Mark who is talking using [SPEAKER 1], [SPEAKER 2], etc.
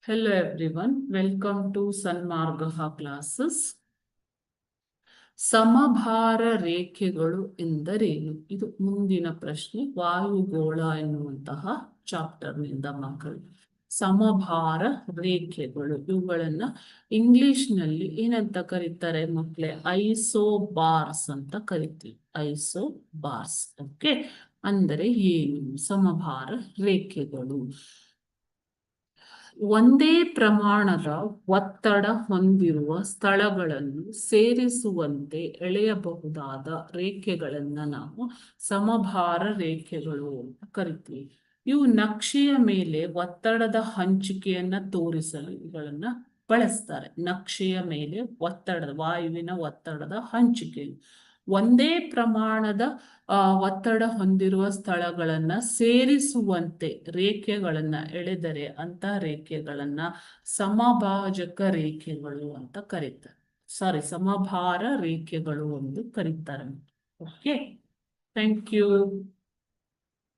[SPEAKER 1] Hello everyone, welcome to Sanmargaha classes. ಸಮಭಾರ ರೇಖೆಗಳು ಎಂದರೇನು? ಇದು ಮುಂದಿನ ಪ್ರಶ್ನೆ. ವಾಯುಗೋಳ ಎನ್ನುವಂತಹ ಚಾಪ್ಟರ್ನಿಂದ ಮಕ್ಕಳು. ಸಮಭಾರ ರೇಖೆಗಳು ಇವುಗಳನ್ನ ಇಂಗ್ಲಿಷ್ನಲ್ಲಿ ಏನಂತ ಕರೀತಾರೆ ಮಕ್ಕಳೇ? ಐಸೋಬಾರ್ಸ್ ಅಂತ ಕರಿತೀವಿ. ಐಸೋಬಾರ್ಸ್. ಓಕೆ, ಅಂದರೆ ಏನು? ಸಮಭಾರ ರೇಖೆಗಳು ಒಂದೇ ಪ್ರಮಾಣದ ಒತ್ತಡ ಹೊಂದಿರುವ ಸ್ಥಳಗಳನ್ನು ಸೇರಿಸುವಂತೆ ಎಳೆಯಬಹುದಾದ ರೇಖೆಗಳನ್ನ ನಾವು ಸಮಭಾರ ರೇಖೆಗಳು ಅಂತ ಕರಿತೀವಿ. ಇವು ನಕ್ಷೆಯ ಮೇಲೆ ಒತ್ತಡದ ಹಂಚಿಕೆಯನ್ನ ತೋರಿಸಲು ಇವುಗಳನ್ನ ಬಳಸ್ತಾರೆ. ನಕ್ಷೆಯ ಮೇಲೆ ವಾಯುವಿನ ಒತ್ತಡದ ಹಂಚಿಕೆ. ಒಂದೇ ಪ್ರಮಾಣದ ಒತ್ತಡ ಹೊಂದಿರುವ ಸ್ಥಳಗಳನ್ನ ಸೇರಿಸುವಂತೆ ರೇಖೆಗಳನ್ನ ಎಳೆದರೆ ಅಂತ ರೇಖೆಗಳನ್ನ ಸಮಭಾಜಕ ರೇಖೆಗಳು ಅಂತ ಕರೀತಾರೆ. ಸಮಭಾರ ರೇಖೆಗಳು ಎಂದು ಕರೀತಾರೆ. Okay, thank you.